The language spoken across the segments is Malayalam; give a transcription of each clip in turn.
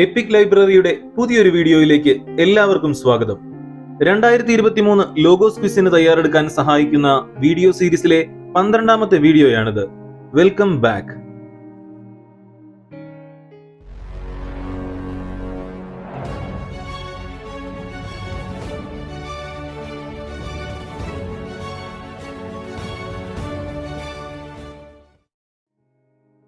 എപ്പിക് ലൈബ്രറിയുടെ പുതിയൊരു വീഡിയോയിലേക്ക് എല്ലാവർക്കും സ്വാഗതം. 2023 ലോഗോസ് ക്വിസിന് തയ്യാറെടുക്കാൻ സഹായിക്കുന്ന വീഡിയോ സീരീസിലെ 12ാമത്തെ വീഡിയോയാണിത്. Welcome back.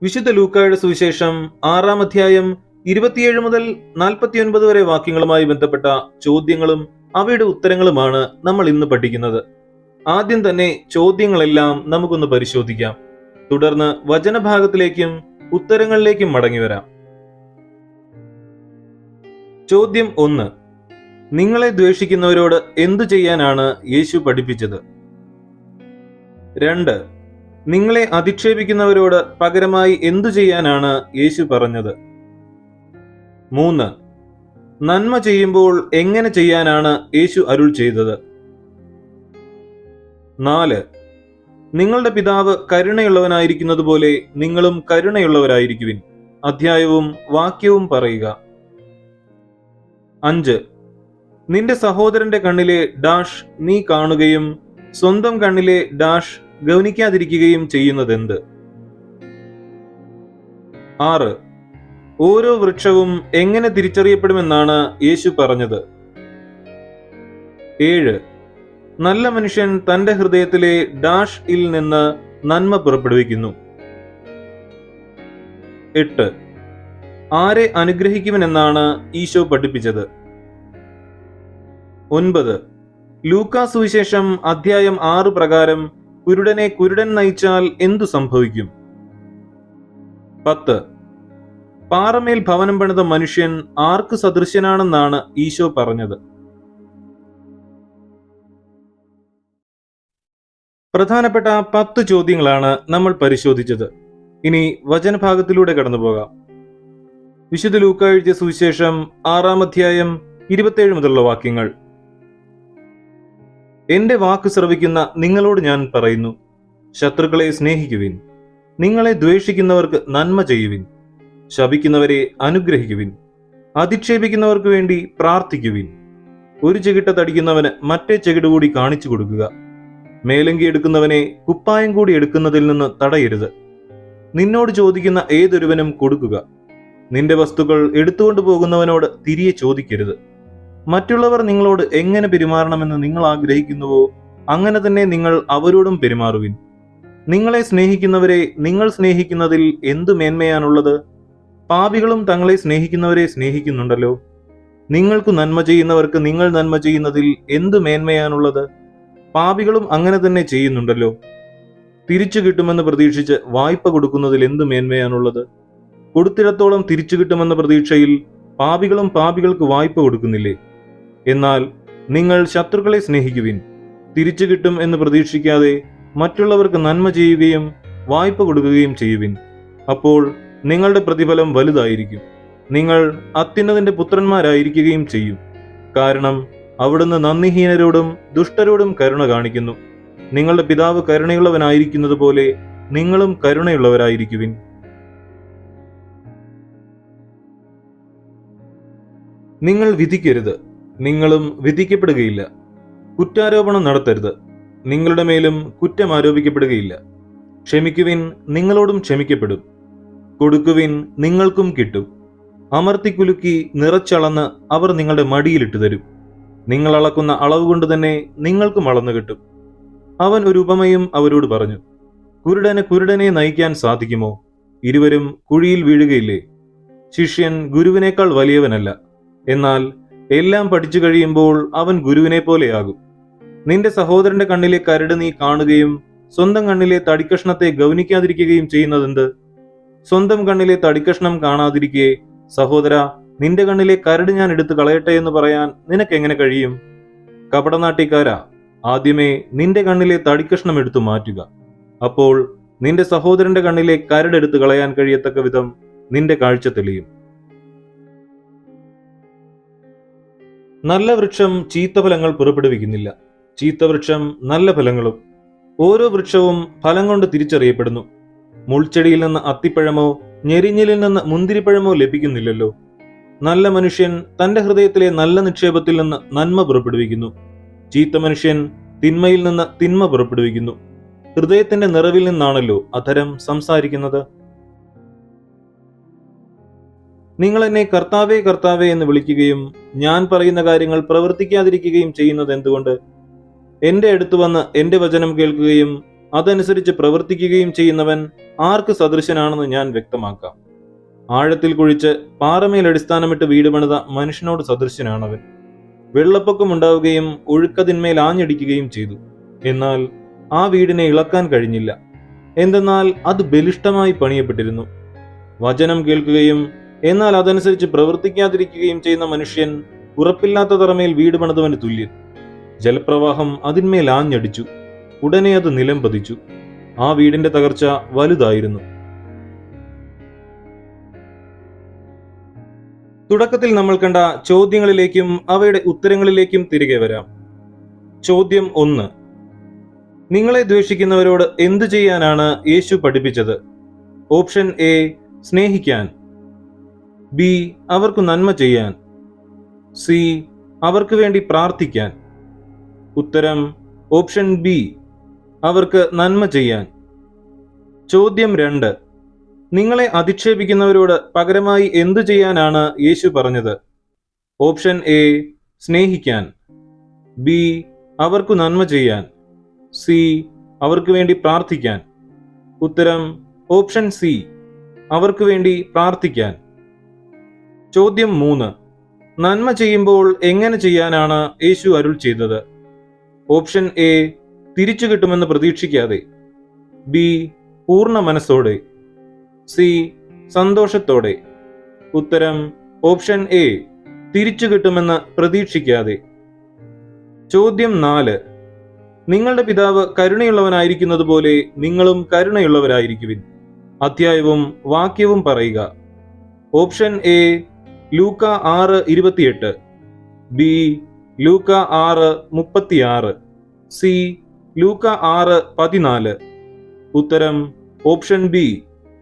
വിശുദ്ധ ലൂക്കായുടെ സുവിശേഷം 6-ാം അധ്യായം 27 മുതൽ 49 വരെ വാക്യങ്ങളുമായി ബന്ധപ്പെട്ട ചോദ്യങ്ങളും അവയുടെ ഉത്തരങ്ങളുമാണ് നമ്മൾ ഇന്ന് പഠിക്കുന്നത്. ആദ്യം തന്നെ ചോദ്യങ്ങളെല്ലാം നമുക്കൊന്ന് പരിശോധിക്കാം. തുടർന്ന് വചനഭാഗത്തിലേക്കും ഉത്തരങ്ങളിലേക്കും മടങ്ങി വരാം. ചോദ്യം 1. നിങ്ങളെ ദ്വേഷിക്കുന്നവരോട് എന്തു ചെയ്യാനാണ് യേശു പഠിപ്പിച്ചത്? 2. നിങ്ങളെ അധിക്ഷേപിക്കുന്നവരോട് പകരമായി എന്തു ചെയ്യാനാണ് യേശു പറഞ്ഞത്? 3. നന്മ ചെയ്യുമ്പോൾ എങ്ങനെ ചെയ്യാനാണ് യേശു അരുൾ ചെയ്തത്? 4. നിങ്ങളുടെ പിതാവ് കരുണയുള്ളവനായിരിക്കുന്നത് പോലെ നിങ്ങളും കരുണയുള്ളവരായിരിക്കുവിൻ. അധ്യായവും വാക്യവും പറയുക. 5. നിന്റെ സഹോദരന്റെ കണ്ണിലെ ഡാഷ് നീ കാണുകയും സ്വന്തം കണ്ണിലെ ഡാഷ് ഗൗനിക്കാതിരിക്കുകയും ചെയ്യുന്നതെന്ത്? 6. ഓരോ വൃക്ഷവും എങ്ങനെ തിരിച്ചറിയപ്പെടുമെന്നാണ് യേശു പറഞ്ഞത്? 7. നല്ല മനുഷ്യൻ തന്റെ ഹൃദയത്തിലെ ഡാഷ് ഇൽ നിന്ന് നന്മ പുറപ്പെടുവിക്കുന്നു. 8. ആരെ അനുഗ്രഹിക്കുമെന്നാണ് ഈശോ പഠിപ്പിച്ചത്? 9. ലൂക്കാ സുവിശേഷം അധ്യായം 6 പ്രകാരം കുരുടനെ കുരുടൻ നയിച്ചാൽ എന്തു സംഭവിക്കും? 10. പാറമേൽ ഭവനം പണിത മനുഷ്യൻ ആർക്ക് സദൃശ്യനാണെന്നാണ് ഈശോ പറഞ്ഞത്? പ്രധാനപ്പെട്ട 10 ചോദ്യങ്ങളാണ് നമ്മൾ പരിശോധിച്ചത്. ഇനി വചനഭാഗത്തിലൂടെ കടന്നുപോകാം. വിശുദ്ധ ലൂക്കാ എഴുതിയ സുവിശേഷം 6-ാം അധ്യായം 27 മുതലുള്ള വാക്യങ്ങൾ. എന്റെ വാക്ക് ശ്രവിക്കുന്ന നിങ്ങളോട് ഞാൻ പറയുന്നു, ശത്രുക്കളെ സ്നേഹിക്കുവിൻ, നിങ്ങളെ ദ്വേഷിക്കുന്നവർക്ക് നന്മ ചെയ്യുവിൻ, ശപിക്കുന്നവരെ അനുഗ്രഹിക്കുവിൻ, അധിക്ഷേപിക്കുന്നവർക്ക് വേണ്ടി പ്രാർത്ഥിക്കുവിൻ. ഒരു ചെകിട്ട തടിക്കുന്നവന് മറ്റേ ചെകിട് കൂടി കാണിച്ചു കൊടുക്കുക. മേലങ്കി എടുക്കുന്നവനെ കുപ്പായം കൂടി എടുക്കുന്നതിൽ നിന്ന് തടയരുത്. നിന്നോട് ചോദിക്കുന്ന ഏതൊരുവനും കൊടുക്കുക. നിന്റെ വസ്തുക്കൾ എടുത്തുകൊണ്ടു പോകുന്നവനോട് തിരികെ ചോദിക്കരുത്. മറ്റുള്ളവർ നിങ്ങളോട് എങ്ങനെ പെരുമാറണമെന്ന് നിങ്ങൾ ആഗ്രഹിക്കുന്നുവോ അങ്ങനെ തന്നെ നിങ്ങൾ അവരോടും പെരുമാറുവിൻ. നിങ്ങളെ സ്നേഹിക്കുന്നവരെ നിങ്ങൾ സ്നേഹിക്കുന്നതിൽ എന്തു മേന്മയാണുള്ളത്? പാപികളും തങ്ങളെ സ്നേഹിക്കുന്നവരെ സ്നേഹിക്കുന്നുണ്ടല്ലോ. നിങ്ങൾക്ക് നന്മ ചെയ്യുന്നവർക്ക് നിങ്ങൾ നന്മ ചെയ്യുന്നതിൽ എന്തു മേന്മയാണുള്ളത്? പാപികളും അങ്ങനെ തന്നെ ചെയ്യുന്നുണ്ടല്ലോ. തിരിച്ചു കിട്ടുമെന്ന് പ്രതീക്ഷിച്ച് വായ്പ കൊടുക്കുന്നതിൽ എന്തു മേന്മയാണുള്ളത്? കൊടുത്തിടത്തോളം തിരിച്ചു കിട്ടുമെന്ന പ്രതീക്ഷയിൽ പാപികളും പാപികൾക്ക് വായ്പ കൊടുക്കുന്നില്ലേ? എന്നാൽ നിങ്ങൾ ശത്രുക്കളെ സ്നേഹിക്കുവിൻ. തിരിച്ചു കിട്ടും എന്ന് പ്രതീക്ഷിക്കാതെ മറ്റുള്ളവർക്ക് നന്മ ചെയ്യുകയും വായ്പ കൊടുക്കുകയും ചെയ്യുവിൻ. അപ്പോൾ നിങ്ങളുടെ പ്രതിഫലം വലുതായിരിക്കും. നിങ്ങൾ അത്യുന്നതന്റെ പുത്രന്മാരായിരിക്കുകയും ചെയ്യും. കാരണം അവിടുന്ന് നന്ദിഹീനരോടും ദുഷ്ടരോടും കരുണ കാണിക്കുന്നു. നിങ്ങളുടെ പിതാവ് കരുണയുള്ളവനായിരിക്കുന്നത് പോലെ നിങ്ങളും കരുണയുള്ളവരായിരിക്കുവിൻ. നിങ്ങൾ വിധിക്കരുത്, നിങ്ങളും വിധിക്കപ്പെടുകയില്ല. കുറ്റാരോപണം നടത്തരുത്, നിങ്ങളുടെ മേലും കുറ്റം ആരോപിക്കപ്പെടുകയില്ല. ക്ഷമിക്കുവിൻ, നിങ്ങളോടും ക്ഷമിക്കപ്പെടും. കൊടുക്കുവിൻ, നിങ്ങൾക്കും കിട്ടും. അമർത്തിക്കുലുക്കി നിറച്ചളന്ന് അവർ നിങ്ങളുടെ മടിയിലിട്ട് തരും. നിങ്ങൾ അളക്കുന്ന അളവ് കൊണ്ട് തന്നെ നിങ്ങൾക്കും അളന്നു കിട്ടും. അവൻ ഒരു ഉപമയും അവരോട് പറഞ്ഞു. കുരുടന് കുരുടനെ നയിക്കാൻ സാധിക്കുമോ? ഇരുവരും കുഴിയിൽ വീഴുകയില്ലേ? ശിഷ്യൻ ഗുരുവിനേക്കാൾ വലിയവനല്ല. എന്നാൽ എല്ലാം പഠിച്ചു കഴിയുമ്പോൾ അവൻ ഗുരുവിനെ പോലെയാകും. നിന്റെ സഹോദരന്റെ കണ്ണിലെ കരട് നീ കാണുകയും സ്വന്തം കണ്ണിലെ തടിക്കഷ്ണത്തെ ഗൗനിക്കാതിരിക്കുകയും ചെയ്യുന്നതെന്ത്? സ്വന്തം കണ്ണിലെ തടിക്കഷ്ണം കാണാതിരിക്കെ സഹോദര, നിന്റെ കണ്ണിലെ കരട് ഞാൻ എടുത്തു കളയട്ടെ എന്ന് പറയാൻ നിനക്കെങ്ങനെ കഴിയും? കപടനാട്യക്കാരാ, ആദ്യമേ നിന്റെ കണ്ണിലെ തടിക്കഷ്ണം എടുത്തു മാറ്റുക. അപ്പോൾ നിന്റെ സഹോദരന്റെ കണ്ണിലെ കരട് എടുത്തു കളയാൻ കഴിയത്തക്ക വിധം നിന്റെ കാഴ്ച തെളിയും. നല്ല വൃക്ഷം ചീത്ത ഫലങ്ങൾ പുറപ്പെടുവിക്കുന്നില്ല, ചീത്ത വൃക്ഷം നല്ല ഫലങ്ങളും. ഓരോ വൃക്ഷവും ഫലം കൊണ്ട് തിരിച്ചറിയപ്പെടുന്നു. മുൾച്ചെടിയിൽ നിന്ന് അത്തിപ്പഴമോ ഞെരിഞ്ഞിലിൽ നിന്ന് മുന്തിരിപ്പഴമോ ലഭിക്കുന്നില്ലല്ലോ. നല്ല മനുഷ്യൻ തന്റെ ഹൃദയത്തിലെ നല്ല നിക്ഷേപത്തിൽ നിന്ന് നന്മ പുറപ്പെടുവിക്കുന്നു. ചീത്ത മനുഷ്യൻ തിന്മയിൽ നിന്ന് തിന്മ പുറപ്പെടുവിക്കുന്നു. ഹൃദയത്തിന്റെ നിറവിൽ നിന്നാണല്ലോ അധരം സംസാരിക്കുന്നത്. നിങ്ങൾ എന്നെ കർത്താവേ കർത്താവേ എന്ന് വിളിക്കുകയും ഞാൻ പറയുന്ന കാര്യങ്ങൾ പ്രവർത്തിക്കാതിരിക്കുകയും ചെയ്യുന്നത് എന്തുകൊണ്ട്? എന്റെ അടുത്ത് വന്ന് എന്റെ വചനം കേൾക്കുകയും അതനുസരിച്ച് പ്രവർത്തിക്കുകയും ചെയ്യുന്നവൻ ആർക്ക് സദൃശനാണെന്ന് ഞാൻ വ്യക്തമാക്കാം. ആഴത്തിൽ കുഴിച്ച് പാറമേൽ അടിസ്ഥാനമിട്ട് വീട് പണിത മനുഷ്യനോട് സദൃശനാണവൻ. വെള്ളപ്പൊക്കമുണ്ടാവുകയും ഒഴുക്കതിന്മേൽ ആഞ്ഞടിക്കുകയും ചെയ്തു. എന്നാൽ ആ വീടിനെ ഇളക്കാൻ കഴിഞ്ഞില്ല. എന്തെന്നാൽ അത് ബലിഷ്ഠമായി പണിയപ്പെട്ടിരുന്നു. വചനം കേൾക്കുകയും എന്നാൽ അതനുസരിച്ച് പ്രവർത്തിക്കാതിരിക്കുകയും ചെയ്യുന്ന മനുഷ്യൻ ഉറപ്പില്ലാത്ത തറമേൽ വീട് പണിതവന് തുല്യൻ. ജലപ്രവാഹം അതിന്മേൽ ആഞ്ഞടിച്ചു, ഉടനെ അത് നിലം പതിച്ചു. ആ വീടിന്റെ തകർച്ച വലുതായിരുന്നു. തുടക്കത്തിൽ നമ്മൾ കണ്ട ചോദ്യങ്ങളിലേക്കും അവയുടെ ഉത്തരങ്ങളിലേക്കും തിരികെ വരാം. ചോദ്യം 1. നിങ്ങളെ ദ്വേഷിക്കുന്നവരോട് എന്തു ചെയ്യാനാണ് യേശു പഠിപ്പിച്ചത്? ഓപ്ഷൻ എ, സ്നേഹിക്കാൻ. ബി, അവർക്ക് നന്മ ചെയ്യാൻ. സി, അവർക്ക് വേണ്ടി പ്രാർത്ഥിക്കാൻ. ഉത്തരം ഓപ്ഷൻ ബി, അവർക്ക് നന്മ ചെയ്യാൻ. ചോദ്യം 2. നിങ്ങളെ അധിക്ഷേപിക്കുന്നവരോട് പകരമായി എന്തു ചെയ്യാനാണ് യേശു പറഞ്ഞത്? ഓപ്ഷൻ എ, സ്നേഹിക്കാൻ. ബി, അവർക്കു നന്മ ചെയ്യാൻ. സി, അവർക്ക് വേണ്ടി പ്രാർത്ഥിക്കാൻ. ഉത്തരം ഓപ്ഷൻ സി, അവർക്ക് വേണ്ടി പ്രാർത്ഥിക്കാൻ. ചോദ്യം 3. നന്മ ചെയ്യുമ്പോൾ എങ്ങനെ ചെയ്യാനാണ് യേശു അരുൾ ചെയ്തത്? ഓപ്ഷൻ എ, തിരിച്ചു കിട്ടുമെന്ന് പ്രതീക്ഷിക്കാതെ. ബി, പൂർണ്ണ മനസ്സോടെ. സി, സന്തോഷത്തോടെ. ഉത്തരം ഓപ്ഷൻ എ, തിരിച്ചു കിട്ടുമെന്ന് പ്രതീക്ഷിക്കാതെ. ചോദ്യം 4. നിങ്ങളുടെ പിതാവ് കരുണയുള്ളവനായിരിക്കുന്നത് പോലെ നിങ്ങളും കരുണയുള്ളവരായിരിക്കുവിൻ. അധ്യായവും വാക്യവും പറയുക. ഓപ്ഷൻ എ, ലൂക്ക 6:28. ബി, ലൂക്ക 6:36. സി, ലൂക്ക 6:14. ഉത്തരം ഓപ്ഷൻ ബി,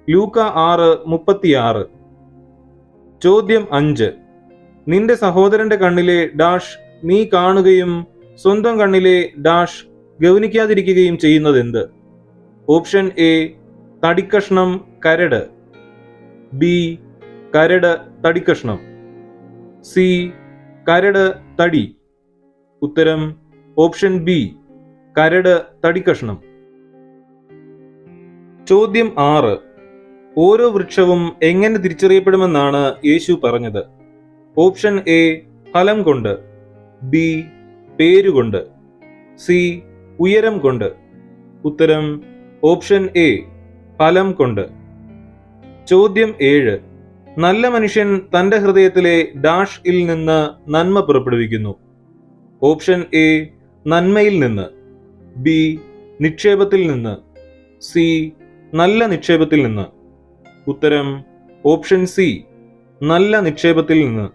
ലൂക്ക 6:36. ചോദ്യം 5. നിന്റെ സഹോദരന്റെ കണ്ണിലെ ഡാഷ് നീ കാണുകയും സ്വന്തം കണ്ണിലെ ഡാഷ് ഗൗനിക്കാതിരിക്കുകയും ചെയ്യുന്നതെന്ത്? ഓപ്ഷൻ എ, തടിക്കഷ്ണം കരട്. ബി, കരട് തടിക്കഷ്ണം. സി, കരട് തടി. ഉത്തരം ഓപ്ഷൻ ബി, കരട് തടിക്കഷ്ണം. ചോദ്യം 6. ഓരോ വൃക്ഷവും എങ്ങനെ തിരിച്ചറിയപ്പെടുമെന്നാണ് യേശു പറഞ്ഞത്? ഓപ്ഷൻ എ, ഫലം കൊണ്ട്. ബി, പേരുകൊണ്ട്. സി, ഉയരം കൊണ്ട്. ഉത്തരം ഓപ്ഷൻ എ, ഫലം കൊണ്ട്. ചോദ്യം 7. നല്ല മനുഷ്യൻ തന്റെ ഹൃദയത്തിലെ ഡാഷ് ഇൽ നിന്ന് നന്മ പുറപ്പെടുവിക്കുന്നു. ഓപ്ഷൻ എ, നന്മയിൽ നിന്ന്. ബി, നിക്ഷേപത്തിൽ നിന്ന്. സി, നല്ല നിക്ഷേപത്തിൽ നിന്ന്. ഉത്തരം ഓപ്ഷൻ സി, നല്ല നിക്ഷേപത്തിൽ നിന്ന്.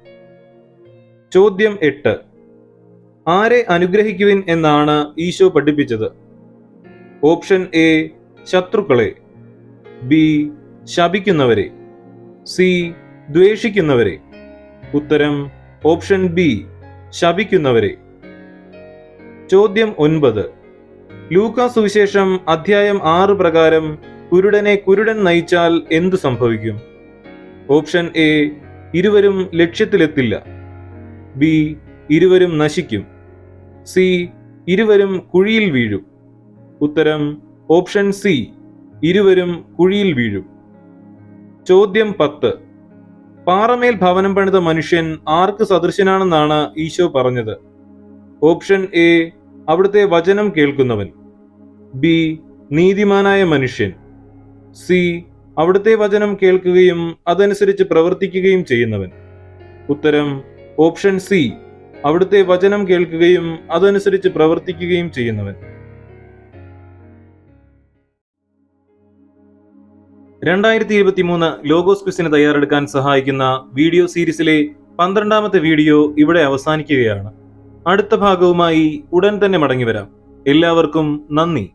ചോദ്യം 8. ആരെ അനുഗ്രഹിക്കുവിൻ എന്നാണ് ഈശോ പഠിപ്പിച്ചത്? ഓപ്ഷൻ എ, ശത്രുക്കളെ. ബി, ശപിക്കുന്നവരെ. സി, ദ്വേഷിക്കുന്നവരെ. ഉത്തരം ഓപ്ഷൻ ബി, ശപിക്കുന്നവരെ. ചോദ്യം 9. ലൂക്കാ സുവിശേഷം അധ്യായം 6 പ്രകാരം കുരുടനെ കുരുടൻ നയിച്ചാൽ എന്തു സംഭവിക്കും? ഓപ്ഷൻ എ, ഇരുവരും ലക്ഷ്യത്തിലെത്തില്ല. ബി, ഇരുവരും നശിക്കും. സി, ഇരുവരും കുഴിയിൽ വീഴും. ഉത്തരം ഓപ്ഷൻ സി, ഇരുവരും കുഴിയിൽ വീഴും. ചോദ്യം 10. പാറമേൽ ഭവനം പണിത മനുഷ്യൻ ആർക്ക് സദൃശനാണെന്നാണ് ഈശോ പറഞ്ഞത്? ഓപ്ഷൻ എ, അവിടുത്തെ വചനം കേൾക്കുന്നവൻ. ബി, നീതിമാനായ മനുഷ്യൻ. സി, അവിടുത്തെ വചനം കേൾക്കുകയും അതനുസരിച്ച് പ്രവർത്തിക്കുകയും ചെയ്യുന്നവൻ. ഉത്തരം ഓപ്ഷൻ സി, അവിടുത്തെ വചനം കേൾക്കുകയും അതനുസരിച്ച് പ്രവർത്തിക്കുകയും ചെയ്യുന്നവൻ. 2023 ലോഗോസ് ക്വിസിന് തയ്യാറെടുക്കാൻ സഹായിക്കുന്ന വീഡിയോ സീരീസിലെ 12ാമത്തെ വീഡിയോ ഇവിടെ അവസാനിക്കുകയാണ്. അടുത്ത ഭാഗവുമായി ഉടൻ തന്നെ മടങ്ങിവരാം. എല്ലാവർക്കും നന്ദി.